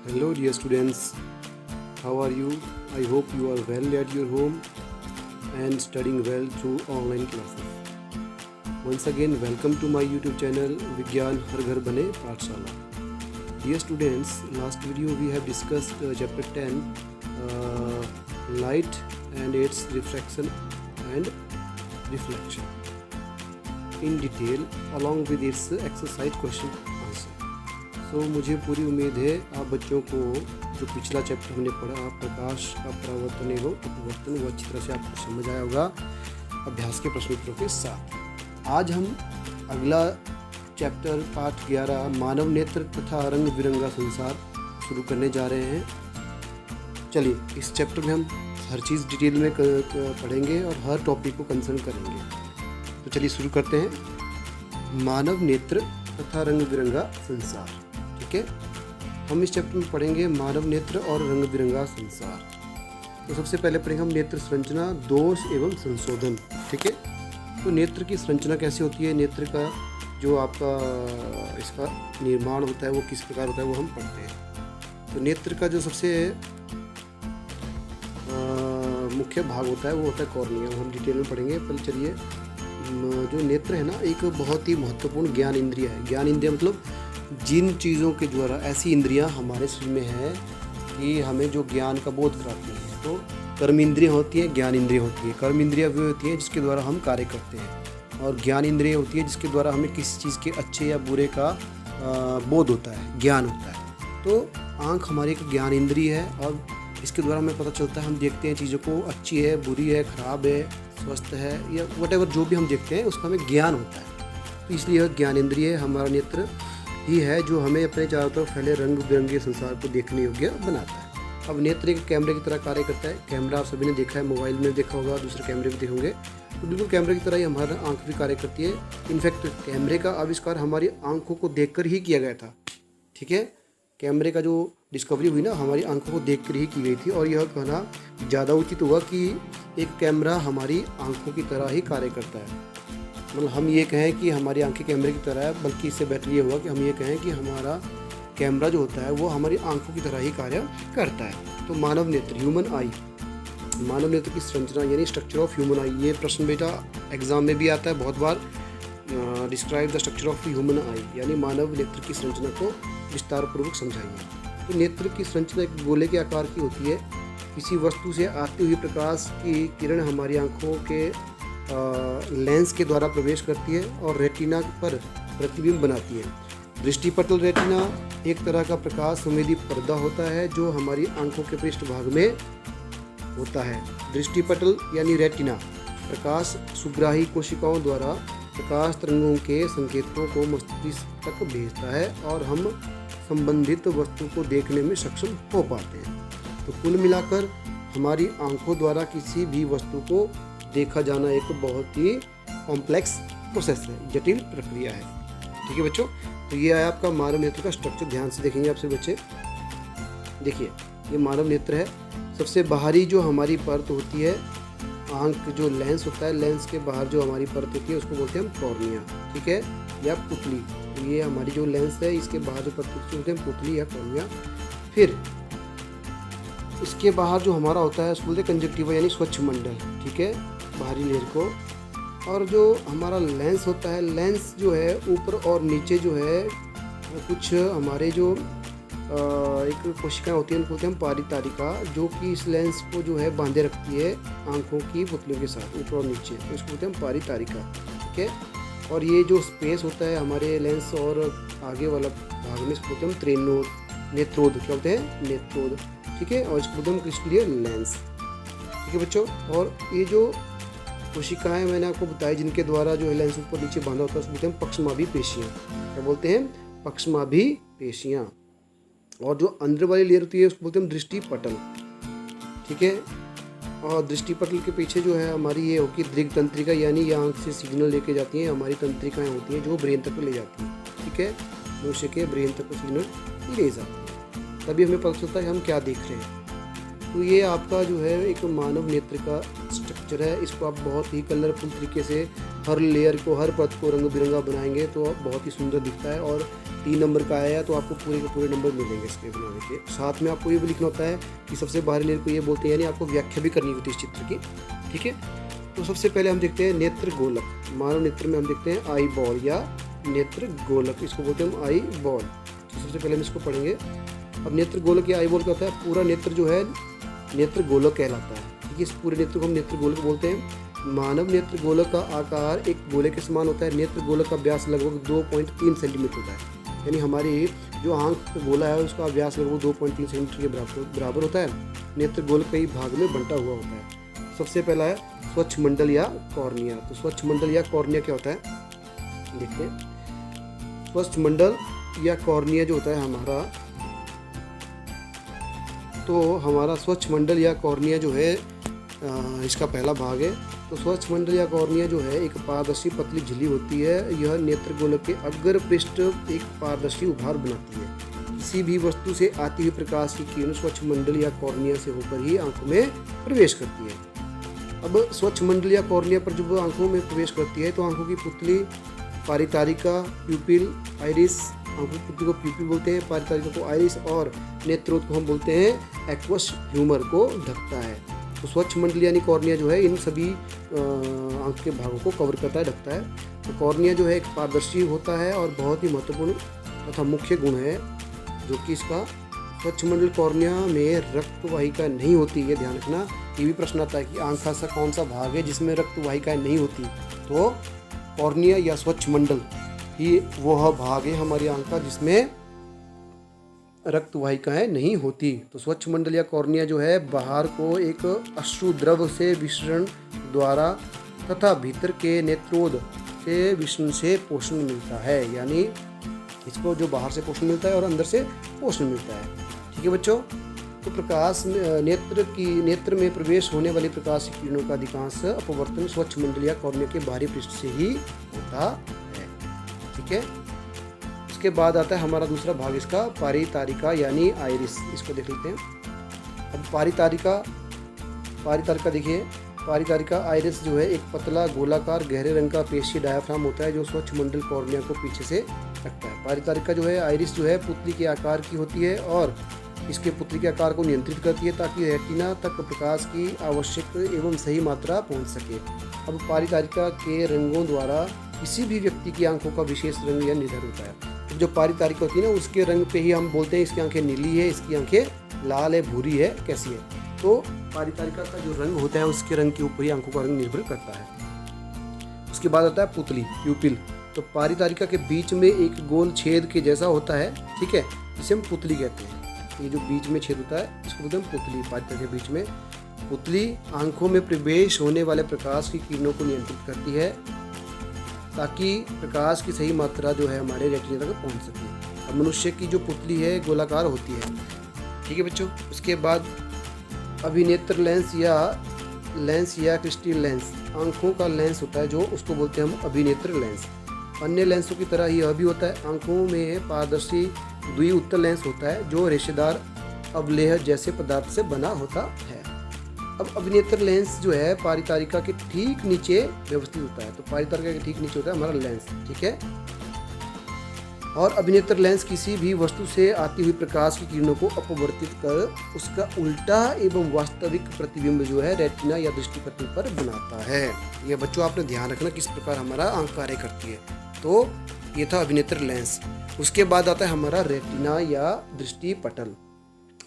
Hello dear students, how are you? I hope you are well at your home and studying well through online classes. Once again, welcome to my YouTube channel Vigyan Har Ghar Bane Pathshala. Dear students, last video we have discussed chapter 10 light and its refraction and reflection in detail along with its exercise question answer. So मुझे पूरी उम्मीद है आप बच्चों को जो पिछला chapter हमने पढ़ा प्रकाश का परावर्तन एवं अपवर्तन वो अच्छी तरह से आपको समझ आया होगा अभ्यास के प्रश्नोत्तरों के साथ। आज हम अगला चैप्टर पाठ 11 मानव नेत्र तथा रंग बिरंगा संसार शुरू करने जा रहे हैं। चलिए इस चैप्टर में हम हर चीज़ डिटेल में पढ़ेंगे और हर टॉपिक को कंसर्न करेंगे। तो चलिए शुरू करते हैं। मानव नेत्र तथा रंग बिरंगा संसार। ठीक है, हम इस चैप्टर में पढ़ेंगे मानव नेत्र और रंग बिरंगा संसार। तो सबसे पहले पढ़ेंगे हम नेत्र संरचना, दोष एवं संशोधन। ठीक है, तो नेत्र की संरचना कैसे होती है, नेत्र का जो आपका इसका निर्माण होता है वो किस प्रकार होता है वो हम पढ़ते हैं। तो नेत्र का जो सबसे मुख्य भाग होता है वो होता है कॉर्निया, वो हम डिटेल में पढ़ेंगे। पहले चलिए, जो नेत्र है ना एक बहुत ही महत्वपूर्ण ज्ञान इंद्रिय है। ज्ञान इंद्रिय मतलब जिन चीज़ों के द्वारा ऐसी इंद्रियां हमारे शरीर में है कि हमें जो ज्ञान का बोध कराती हैं। तो कर्म इंद्रिय होती है, ज्ञान इंद्रिय होती है। कर्म इंद्रिय वो होती है जिसके द्वारा हम कार्य करते हैं और ज्ञान इंद्रिय होती है जिसके द्वारा हमें किसी चीज़ के अच्छे या बुरे का बोध होता है, ज्ञान होता है। तो आँख हमारी एक ज्ञान इंद्रिय है और इसके द्वारा हमें पता चलता है, हम देखते हैं चीज़ों को अच्छी है, बुरी है, ख़राब है, स्वस्थ है या वटेवर जो भी हम देखते हैं उसका हमें ज्ञान होता है। तो इसलिए यह ज्ञान इंद्रिय हमारा नेत्र ही है जो हमें अपने चारों तरफ फैले रंग बिरंगे संसार को देखने योग्य बनाता है। अब नेत्र एक कैमरे की तरह कार्य करता है। कैमरा आप सभी ने देखा है, मोबाइल में देखा होगा, दूसरे कैमरे भी देखेंगे। तो बिल्कुल कैमरे की तरह ही हमारा आँख भी कार्य करती है। इनफैक्ट कैमरे का आविष्कार हमारी आँखों को देखकर ही किया गया था। ठीक है, कैमरे का जो डिस्कवरी हुई ना हमारी आंखों को देखकर ही की गई थी और यह कहना ज़्यादा उचित होगा कि एक कैमरा हमारी आंखों की तरह ही कार्य करता है। मतलब हम ये कहें कि हमारी आंखें कैमरे की तरह है, बल्कि इससे बेटर ये होगा कि हम ये कहें कि हमारा कैमरा जो होता है वो हमारी आंखों की तरह ही कार्य करता है। तो मानव नेत्र, ह्यूमन आई, मानव नेत्र की संरचना यानी स्ट्रक्चर ऑफ ह्यूमन आई, ये प्रश्न बेटा एग्जाम में भी आता है बहुत बार। Describe the structure of human eye यानी मानव नेत्र की संरचना को विस्तार पूर्वक समझाइए। तो नेत्र की संरचना एक गोले के आकार की होती है। किसी वस्तु से आती हुई प्रकाश की किरण हमारी आंखों के लेंस के द्वारा प्रवेश करती है और रेटिना पर प्रतिबिंब बनाती है। दृष्टिपटल रेटिना एक तरह का प्रकाश संवेदी पर्दा होता है जो हमारी आंखों के पृष्ठभाग में होता है। दृष्टिपटल यानी रेटिना प्रकाश सुग्राही कोशिकाओं द्वारा प्रकाश तरंगों के संकेतों को मस्तिष्क तक भेजता है और हम संबंधित वस्तु को देखने में सक्षम हो पाते हैं। तो कुल मिलाकर हमारी आंखों द्वारा किसी भी वस्तु को देखा जाना एक बहुत ही कॉम्प्लेक्स प्रोसेस है, जटिल प्रक्रिया है। ठीक है बच्चों, तो ये है आपका मानव नेत्र का स्ट्रक्चर। ध्यान से देखेंगे आपसे बच्चे। देखिए ये मानव नेत्र है। सबसे बाहरी जो हमारी परत होती है, आंख जो लेंस होता है, लेंस के बाहर जो हमारी परत होती है उसको बोलते हैं हम कॉर्निया। ठीक है, या पुतली। तो ये हमारी जो लेंस है इसके बाहर जो परत होती है पुतली या कॉर्निया। फिर इसके बाहर जो हमारा होता है उसको बोलते हैं कंजक्टिवा यानी स्वच्छ मंडल। ठीक है, बाहरी लेयर को। और जो हमारा लेंस होता है, लेंस जो है ऊपर और नीचे जो है कुछ हमारे जो एक कोशिकाएं होती हैं उनको बोलते हैं हम पारितारिका, जो कि इस लेंस को जो है बांधे रखती है आंखों की पुतलियों के साथ ऊपर और नीचे, तो इसको बोलते हैं हम पारितारिका। ठीक है, और ये जो स्पेस होता है हमारे लेंस और आगे वाला भाग में इसको बोलते हैं हम नेत्रोद। क्या बोलते हैं? नेत्रोद। ठीक है, और इसको बोलते हैं क्रिस्टलीय लेंस। ठीक है बच्चों, और ये जो कोशिकाएं मैंने आपको बताई जिनके द्वारा जो है लेंस ऊपर नीचे बांधा होता है उसको बोलते हैं पक्षमाभी पेशियाँ। क्या बोलते हैं? पक्षमाभी पेशियाँ। और जो अंदर वाली लेयर होती है उसको बोलते हैं हम दृष्टिपटल। ठीक है, और दृष्टिपटल के पीछे जो है हमारी ये होगी दृग तंत्रिका, यानी ये आंख से सिग्नल लेके जाती हैं हमारी तंत्रिकाएं होती हैं जो ब्रेन तक ले जाती हैं। ठीक है, मनुष्य के ब्रेन तक सिग्नल ले जाती है, तभी हमें पता चलता है कि हम क्या देख रहे हैं। तो ये आपका जो है एक मानव नेत्र का स्ट्रक्चर है। इसको आप बहुत ही कलरफुल तरीके से हर लेयर को, हर परत को रंग बिरंगा बनाएंगे तो बहुत ही सुंदर दिखता है। और 3 नंबर का आया तो आपको पूरे के पूरे नंबर मिलेंगे इसके बनाने के। साथ में आपको ये भी लिखना होता है कि सबसे बाहरी लेयर को ये बोलते हैं, यानी आपको व्याख्या भी करनी होती है इस चित्र की, ठीक है। तो सबसे पहले हम देखते हैं नेत्र गोलक। मानव नेत्र में हम देखते हैं आई बॉल या नेत्र गोलक, इसको बोलते हैं हम आई बॉल। तो सबसे पहले हम इसको पढ़ेंगे। अब नेत्र गोलक या आई बॉल क्या होता है? पूरा नेत्र जो है नेत्र गोलक कहलाता है, ठीक है। इस पूरे नेत्र को हम नेत्र गोलक बोलते हैं। मानव नेत्र गोलक का आकार एक गोले के समान होता है। नेत्र गोलक का व्यास लगभग 2.3 सेंटीमीटर होता है, यानी हमारी जो आंख का गोला है उसका व्यास लगभग 2.3 सेंटीमीटर के बराबर होता है। नेत्र गोलक कई भाग में बंटा हुआ होता है। सबसे पहला है स्वच्छ मंडल या कॉर्निया। तो स्वच्छ मंडल या कॉर्निया क्या होता है देखते हैं। स्वच्छ मंडल या कॉर्निया जो होता है हमारा, तो हमारा स्वच्छ मंडल या कॉर्निया जो है इसका पहला भाग है। तो स्वच्छ मंडल या कॉर्निया जो है एक पारदर्शी पतली झिल्ली होती है। यह नेत्र गोलक के अग्र पृष्ठ एक पारदर्शी उभार बनाती है। किसी भी वस्तु से आती हुई प्रकाश की किरण स्वच्छ मंडल या कॉर्निया से होकर ही आंखों में प्रवेश करती है। अब स्वच्छ मंडल या कॉर्निया पर जब आंखों में प्रवेश करती है तो आंखों की पुतली, पारितारिका, प्यूपिल, आइरिस, आंखों की पुतली को प्यूपिल बोलते हैं, पारितारिका को आइरिस और नेत्रोद को हम बोलते हैं एक्वस ह्यूमर को ढकता है। तो स्वच्छ मंडल यानी कॉर्निया जो है इन सभी आंख के भागों को कवर करता है, ढकता है। तो कॉर्निया जो है एक पारदर्शी होता है और बहुत ही महत्वपूर्ण तथा मुख्य गुण है जो कि इसका स्वच्छ मंडल कॉर्निया में रक्त वाहिका नहीं होती, ये ध्यान रखना। ये भी प्रश्न आता है कि आंख का ऐसा कौन सा भाग है जिसमें रक्त वाहिकाएं नहीं होती, तो कॉर्निया या स्वच्छ मंडल ही वह भाग है हमारी आंख का जिसमें रक्त वाहिकाएं नहीं होती। तो स्वच्छ मंडल या कॉर्निया जो है बाहर को एक अश्रु द्रव से विसरण द्वारा तथा भीतर के नेत्रोद से विसरण से पोषण मिलता है, यानी इसको जो बाहर से पोषण मिलता है और अंदर से पोषण मिलता है, ठीक है बच्चों। तो प्रकाश नेत्र में प्रवेश होने वाली प्रकाश की किरणों का अधिकांश अपवर्तन स्वच्छ मंडल या कॉर्निया के बाहरी पृष्ठ से ही होता है, ठीक है। इसके बाद आता है हमारा दूसरा भाग इसका, पारितारिका यानी आइरिस। इसको देख लेते हैं। अब पारितारिका देखिए, पारितारिका आइरिस जो है एक पतला गोलाकार गहरे रंग का पेशी डायाफ्राम होता है जो स्वच्छ मंडल कॉर्निया को पीछे से रखता है। पारितारिका जो है आइरिस जो है पुतली के आकार की होती है और इसके पुतली के आकार को नियंत्रित करती है ताकि रेटिना तक प्रकाश की आवश्यक एवं सही मात्रा पहुंच सके। अब पारितारिका के रंगों द्वारा किसी भी व्यक्ति की आंखों का विशेष रंग यह निर्धारित होता है। जो पारितारिका होती है ना उसके रंग पे ही हम बोलते हैं इसकी आंखें नीली है, इसकी आंखें लाल है, भूरी है, कैसी है। तो पारितारिका का जो रंग होता है उसके रंग के ऊपर ही आंखों का रंग निर्भर करता है। उसके बाद आता है पुतली, प्यूपिल। तो पारितारिका के बीच में एक गोल छेद के जैसा होता है, ठीक है, जिसे हम पुतली कहते हैं। ये जो बीच में छेद होता है इसको बोलते हैं पुतली। पारितारिका के बीच में पुतली आंखों में प्रवेश होने वाले प्रकाश की किरणों को नियंत्रित करती है ताकि प्रकाश की सही मात्रा जो है हमारे रेटिना तक पहुंच सके। अब मनुष्य की जो पुतली है गोलाकार होती है, ठीक है बच्चों। उसके बाद अभिनेत्र लेंस या क्रिस्टल लेंस, आंखों का लेंस होता है जो उसको बोलते हैं हम अभिनेत्र लेंस। अन्य लेंसों की तरह यह भी होता है। आंखों में पारदर्शी द्विउत्तल लेंस होता है जो रेशेदार अवलेह जैसे पदार्थ से बना होता है। अब अभिनेत्र लेंस जो है पारितारिका के ठीक नीचे व्यवस्थित होता है। तो पारितारिका के ठीक नीचे होता है हमारा लेंस, ठीक है। और अभिनेत्र लेंस किसी भी वस्तु से आती हुई प्रकाश की किरणों को अपवर्तित कर उसका उल्टा एवं वास्तविक प्रतिबिंब जो है रेटिना या दृष्टिपटल पर बनाता है। ये बच्चों आपने ध्यान रखना किस प्रकार हमारा आंख कार्य करती है। तो ये था अभिनेत्र लेंस। उसके बाद आता है हमारा रेटिना या दृष्टिपटल।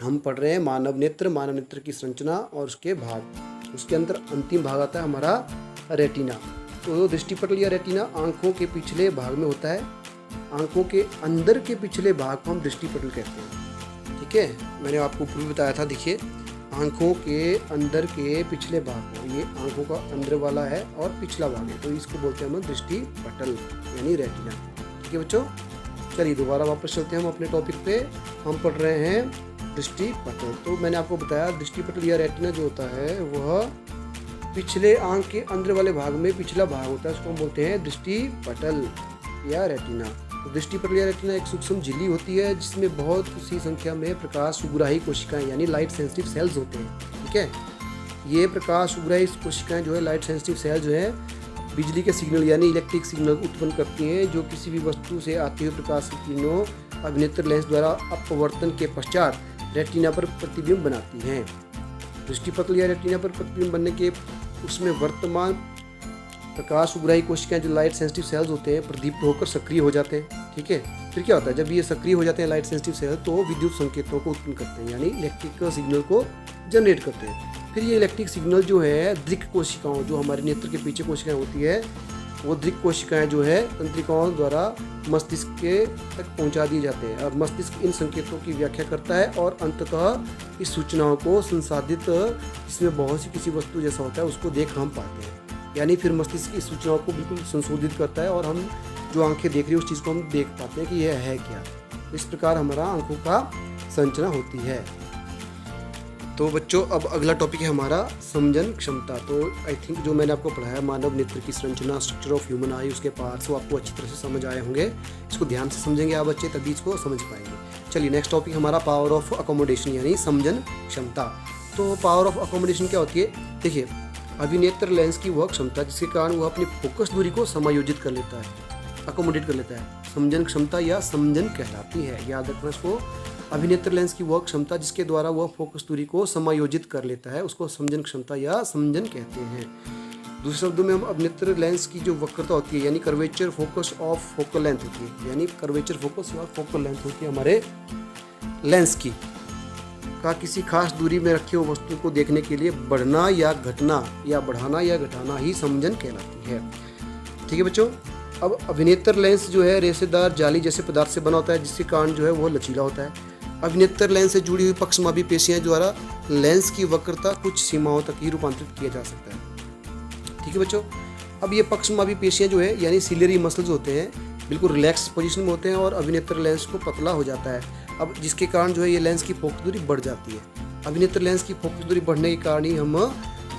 हम पढ़ रहे हैं मानव नेत्र की संरचना और उसके भाग। उसके अंदर अंतिम भाग आता है हमारा रेटिना। तो दृष्टिपटल या रेटिना आंखों के पिछले भाग में होता है। आंखों के अंदर के पिछले भाग को हम दृष्टिपटल कहते हैं, ठीक है। मैंने आपको पूर्व बताया था, देखिए आंखों के अंदर के पिछले भाग को, ये आंखों का अंदर वाला है और पिछला भाग है, तो इसको बोलते हैं हम दृष्टिपटल यानी रेटिना, ठीक है बच्चों। चलिए दोबारा वापस चलते हैं हम अपने टॉपिक पे। हम पढ़ रहे हैं दृष्टिपटल। तो मैंने आपको बताया दृष्टिपटल या रेटिना जो होता है वह पिछले आंख के अंदर वाले भाग में पिछला भाग होता है, उसको हम बोलते हैं दृष्टिपटल या रेटिना। तो दृष्टिपटल या रेटिना एक सूक्ष्म झिल्ली होती है जिसमें बहुत सी संख्या में प्रकाश सुग्राही कोशिकाएं यानी लाइट सेंसिटिव सेल्स होते हैं, ठीक है। ये प्रकाश सुग्राही कोशिकाएं जो है लाइट सेंसिटिव सेल जो है बिजली के सिग्नल यानी इलेक्ट्रिक सिग्नल उत्पन्न करती हैं, जो किसी भी वस्तु से आते हुए प्रकाश की किरणों अभिनेत्र लेंस द्वारा अपवर्तन के पश्चात रेटिना पर प्रतिबिंब बनाती हैं। दृष्टिपटल या रेटिना पर प्रतिबिंब बनने के उसमें वर्तमान प्रकाश उग्राही कोशिकाएं जो लाइट सेंसिटिव सेल्स होते हैं प्रदीप्त होकर सक्रिय हो जाते हैं। ठीक है, फिर क्या होता है, जब ये सक्रिय हो जाते हैं लाइट सेंसिटिव सेल तो विद्युत संकेतों को उत्पन्न करते हैं यानी इलेक्ट्रिक सिग्नल को जनरेट करते हैं। फिर ये इलेक्ट्रिक सिग्नल जो है दृक् कोशिकाओं, जो हमारे नेत्र के पीछे कोशिकाएं होती है, वो दृक् कोशिकाएं जो है तंत्रिकाओं द्वारा मस्तिष्क के तक पहुंचा दिए जाते हैं। अब मस्तिष्क इन संकेतों की व्याख्या करता है और अंततः इस सूचनाओं को संसाधित, जिसमें बहुत सी किसी वस्तु जैसा होता है, उसको देख हम पाते हैं। यानी फिर मस्तिष्क इस सूचनाओं को बिल्कुल संशोधित करता है और हम जो आंखें देख रही है उस चीज़ को हम देख पाते हैं कि यह है क्या। इस प्रकार हमारा आंखों का संरचना होती है। तो बच्चों अब अगला टॉपिक है हमारा समझन क्षमता। तो आई थिंक जो मैंने आपको पढ़ाया मानव नेत्र की संरचना, स्ट्रक्चर ऑफ ह्यूमन आई, उसके पार्ट्स, वो आपको अच्छी तरह से समझ आए होंगे। इसको ध्यान से समझेंगे आप बच्चे, तभी इसको समझ पाएंगे। चलिए नेक्स्ट टॉपिक हमारा पावर ऑफ अकोमोडेशन यानी समझन क्षमता। तो पावर ऑफ अकोमोडेशन क्या होती है, देखिए अभिनेत्र लेंस की वह क्षमता जिसके कारण वह अपनी फोकस दूरी को समायोजित कर लेता है, अकोमोडेट कर लेता है, समझन क्षमता या समझन कहलाती है। याद रखना इसको, अभिनेत्र लेंस की वह क्षमता जिसके द्वारा वह फोकस दूरी को समायोजित कर लेता है उसको समझन क्षमता या समझन कहते हैं। दूसरे शब्दों में हम अभिनेत्र लेंस की जो वक्रता होती है यानी curvature focus of focal length होती है, यानी कर्वेचर फोकस और फोकल लेंथ होती है हमारे लेंस की का किसी खास दूरी में रखे हुए वस्तु को देखने के लिए बढ़ना या घटना या बढ़ाना या घटाना ही समझन कहलाती है। ठीक है बच्चों, अब अभिनेत्र लेंस जो है रेशेदार जाली जैसे पदार्थ से बना होता है जिसके कारण जो है वह लचीला होता है। अभिनेत्र लेंस से जुड़ी हुई पक्षमापी पेशियां द्वारा लेंस की वक्रता कुछ सीमाओं तक ही रूपांतरित किया जा सकता है। ठीक है बच्चों, अब ये पक्षमापी पेशियां जो है यानी सिलियरी मसल्स होते हैं बिल्कुल रिलैक्स पोजीशन में होते हैं और अभिनेत्र लेंस को पतला हो जाता है। अब जिसके कारण जो है ये लेंस की फोकस दूरी बढ़ जाती है। अभिनेत्र लेंस की फोकस दूरी बढ़ने के कारण ही हम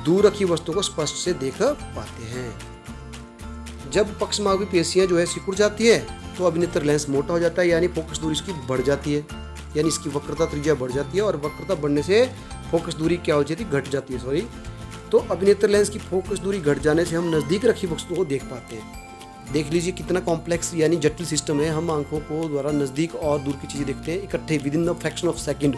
दूर रखी वस्तुओं को स्पष्ट से देख पाते हैं। जब पक्षमापी पेशियां जो है सिकुड़ जाती है तो अभिनेत्र लेंस मोटा हो जाता है यानी फोकस दूरी इसकी बढ़ जाती है, यानी इसकी वक्रता त्रिज्या बढ़ जाती है और वक्रता बढ़ने से फोकस दूरी क्या हो जाती है, घट जाती है सॉरी। तो अभिनेत्र लेंस की फोकस दूरी घट जाने से हम नज़दीक रखी वस्तुओं को देख पाते हैं। देख लीजिए कितना कॉम्प्लेक्स यानी जटिल सिस्टम है, हम आंखों को द्वारा नज़दीक और दूर की चीज़ें देखते हैं इकट्ठे with in the fraction of second.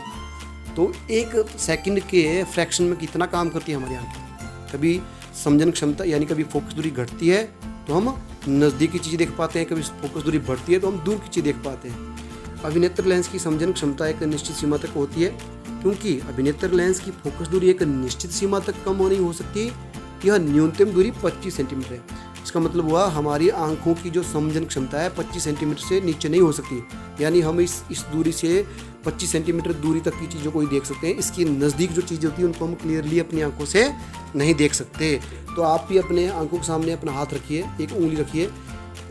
तो एक सेकंड के फ्रैक्शन में कितना काम करती है हमारी आंखें। कभी समझन क्षमता यानी कभी फोकस दूरी घटती है तो हम नज़दीक की चीज़ें देख पाते हैं, कभी फोकस दूरी बढ़ती है तो हम दूर की चीज़ देख पाते हैं। अभिनेत्र लेंस की समझन क्षमता एक निश्चित सीमा तक होती है क्योंकि अभिनेत्र लेंस की फोकस दूरी एक निश्चित सीमा तक कम नहीं हो सकती। यह न्यूनतम दूरी 25 सेंटीमीटर है। इसका मतलब हुआ हमारी आंखों की जो समझन क्षमता है 25 सेंटीमीटर से नीचे नहीं हो सकती, यानी हम इस दूरी से 25 सेंटीमीटर दूरी तक की चीज़ों को ही देख सकते हैं। इसकी नज़दीक जो चीज़ें होती हैं उनको हम क्लियरली अपनी आंखों से नहीं देख सकते। तो आप भी अपने आंखों के सामने अपना हाथ रखिए, एक उंगली रखिए,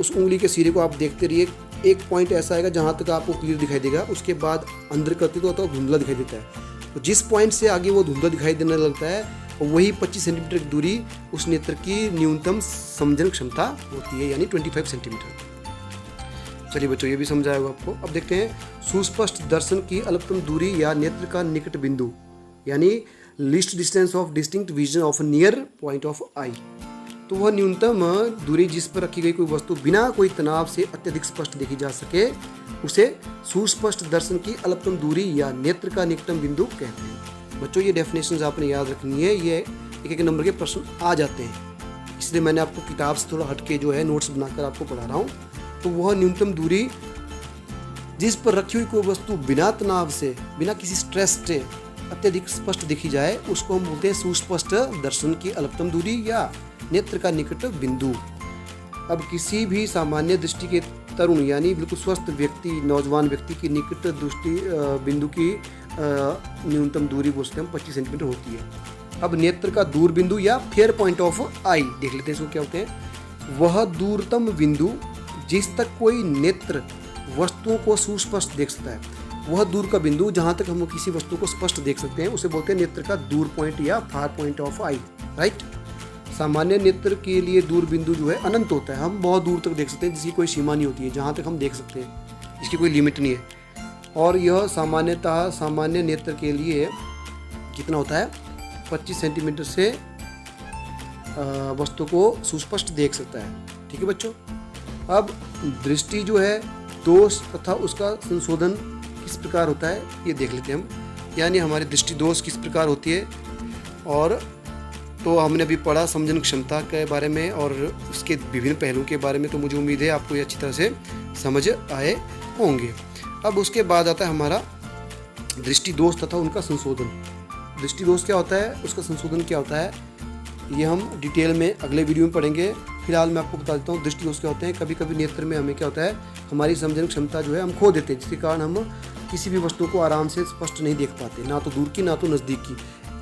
उस उंगली के सिरे को आप देखते रहिए। एक पॉइंट ऐसा आएगा जहाँ तक आपको क्लियर दिखाई देगा, उसके बाद अंदर करते तो धुंधला दिखाई देता है। तो जिस पॉइंट से आगे वो धुंधला दिखाई देने लगता है वही 25 सेंटीमीटर की दूरी उस नेत्र की न्यूनतम समझन क्षमता होती है यानी 25 सेंटीमीटर। चलिए बच्चों ये भी समझाया होगा आपको। अब देखते हैं सुस्पष्ट दर्शन की अल्पतम दूरी या नेत्र का निकट बिंदु यानी least distance of distinct vision of near point of eye. तो वह न्यूनतम दूरी जिस पर रखी गई कोई वस्तु बिना कोई तनाव से अत्यधिक स्पष्ट देखी जा सके उसे सुस्पष्ट दर्शन की अल्पतम दूरी या नेत्र का निकटतम बिंदु कहते हैं। बच्चों ये डेफिनेशंस आपने याद रखनी है, ये एक नंबर के प्रश्न आ जाते हैं, इसलिए मैंने आपको किताब से थोड़ा हटके जो है नोट्स बनाकर आपको पढ़ा रहा हूँ। तो वह न्यूनतम दूरी जिस पर रखी हुई कोई वस्तु बिना तनाव से बिना किसी स्ट्रेस से अत्यधिक स्पष्ट देखी जाए उसको हम बोलते हैं सुस्पष्ट दर्शन की अल्पतम दूरी या नेत्र का निकट बिंदु। अब किसी भी सामान्य दृष्टि के तरुण यानी बिल्कुल स्वस्थ व्यक्ति, नौजवान व्यक्ति की निकट दृष्टि बिंदु की न्यूनतम दूरी बोलते हैं 25 सेंटीमीटर होती है। अब नेत्र का दूर बिंदु या फेयर पॉइंट ऑफ आई देख लेते हैं इसको क्या होते हैं। वह दूरतम बिंदु जिस तक कोई नेत्र वस्तुओं को सुस्पष्ट देख सकता है, वह दूर का बिंदु जहाँ तक हम किसी वस्तु को स्पष्ट देख सकते हैं उसे बोलते हैं नेत्र का दूर पॉइंट या far point of I, right. सामान्य नेत्र के लिए दूर बिंदु जो है अनंत होता है, हम बहुत दूर तक देख सकते हैं जिसकी कोई सीमा नहीं होती है, जहाँ तक हम देख सकते हैं इसकी कोई लिमिट नहीं है। और यह सामान्यतः सामान्य नेत्र के लिए कितना होता है 25 सेंटीमीटर से वस्तु को सुस्पष्ट देख सकता है। ठीक है बच्चों। अब दृष्टि जो है, दोष तथा उसका संशोधन किस प्रकार होता है ये देख लेते हैं हम। यानी हमारी दृष्टि दोष किस प्रकार होती है, और तो हमने अभी पढ़ा समझन क्षमता के बारे में और उसके विभिन्न पहलुओं के बारे में, तो मुझे उम्मीद है आपको ये अच्छी तरह से समझ आए होंगे। अब उसके बाद आता है हमारा दृष्टि दोष तथा उनका संशोधन। दृष्टि दोष क्या होता है, उसका संशोधन क्या होता है, ये हम डिटेल में अगले वीडियो में पढ़ेंगे। फिलहाल मैं आपको बता देता हूँ दृष्टि दोष क्या होते हैं। कभी कभी नेत्र में हमें क्या होता है, हमारी समझन क्षमता जो है हम खो देते हैं, जिसके कारण हम किसी भी वस्तु को आराम से स्पष्ट नहीं देख पाते, ना तो दूर की ना तो नज़दीक की।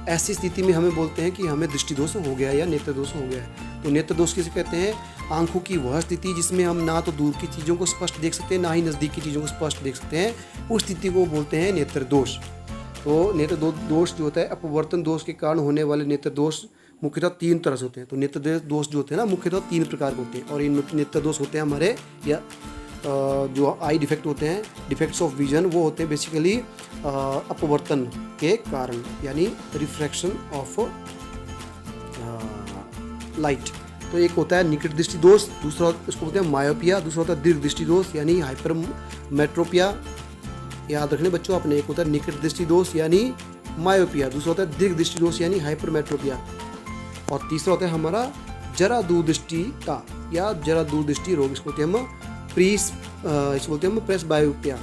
ऐसी स्थिति में हमें बोलते हैं कि हमें दृष्टि दोष हो गया या नेत्र दोष हो गया है। तो नेत्र दोष किसे कहते हैं, आंखों की वह स्थिति जिसमें हम ना तो दूर की चीज़ों को स्पष्ट देख सकते हैं, ना ही नज़दीक की चीज़ों को स्पष्ट देख सकते हैं, उस स्थिति को बोलते हैं नेत्र दोष। तो नेत्र दोष जो होता है, अपवर्तन दोष के कारण होने वाले नेत्र दोष मुख्यतः 3 तरह से होते हैं। तो नेत्र दोष जो होते हैं ना, मुख्यतः 3 प्रकार के होते हैं, और इन नेत्र दोष होते हैं हमारे या जो आई डिफेक्ट होते हैं, डिफेक्ट्स ऑफ विजन, वो होते हैं बेसिकली अपवर्तन के कारण, यानी रिफ्रैक्शन ऑफ लाइट। तो एक होता है निकट दृष्टि दोष, दूसरा उसको बोलते हैं मायोपिया, दूसरा होता है दीर्घ दृष्टि दोष यानी हाइपरमेट्रोपिया। याद रखने बच्चों आपने, एक होता है निकट दृष्टि दोष यानी मायोपिया, दूसरा होता है दीर्घ दृष्टि दोष यानी हाइपरमेट्रोपिया, और तीसरा होता है हमारा जरा दूरदृष्टिता या जरा दूरदृष्टि रोग, इसको बोलते हैं हम इसको बोलते हैं हम प्रेसबायोपिया,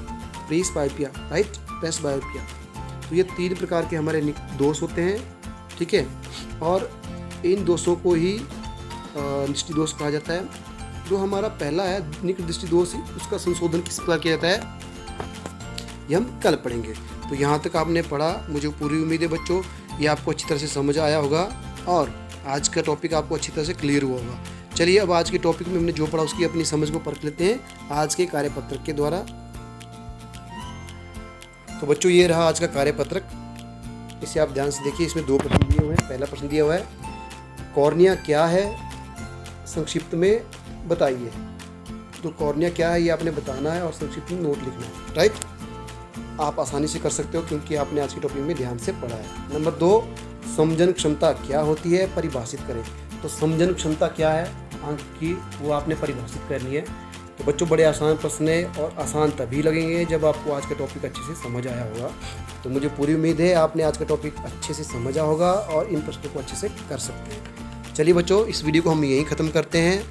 राइट, प्रेसबायोपिया। तो ये 3 प्रकार के हमारे दोष होते हैं। ठीक है, और इन दोषों को ही दृष्टि दोष कहा जाता है। जो हमारा पहला है निकट दृष्टि दोष, उसका संशोधन किस प्रकार किया जाता है ये हम कल पढ़ेंगे। तो यहाँ तक आपने पढ़ा, मुझे पूरी उम्मीद है बच्चों ये आपको अच्छी तरह से समझ आया होगा और आज का टॉपिक आपको अच्छी तरह से क्लियर हुआ होगा। चलिए अब आज के टॉपिक में हमने जो पढ़ा उसकी अपनी समझ को परख लेते हैं आज के कार्यपत्रक के द्वारा। तो बच्चों ये रहा आज का कार्यपत्रक, इसे आप ध्यान से देखिए। इसमें 2 प्रश्न दिए हुए हैं। पहला प्रश्न दिया हुआ है, कॉर्निया क्या है संक्षिप्त में बताइए। तो कॉर्निया क्या है ये आपने बताना है और संक्षिप्त में नोट लिखना है, राइट। आप आसानी से कर सकते हो क्योंकि आपने आज के टॉपिक में ध्यान से पढ़ा है। नंबर 2, समझन क्षमता क्या होती है, परिभाषित करें। तो समझन क्षमता क्या है आंख की, वो आपने परिभाषित करनी है। तो बच्चों बड़े आसान प्रश्न है और आसान तभी लगेंगे जब आपको आज का टॉपिक अच्छे से समझ आया होगा। तो मुझे पूरी उम्मीद है आपने आज का टॉपिक अच्छे से समझा होगा और इन प्रश्नों को अच्छे से कर सकते हैं। चलिए बच्चों इस वीडियो को हम यहीं ख़त्म करते हैं,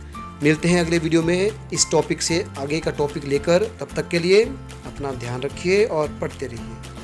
मिलते हैं अगले वीडियो में इस टॉपिक से आगे का टॉपिक लेकर। तब तक के लिए अपना ध्यान रखिए और पढ़ते रहिए।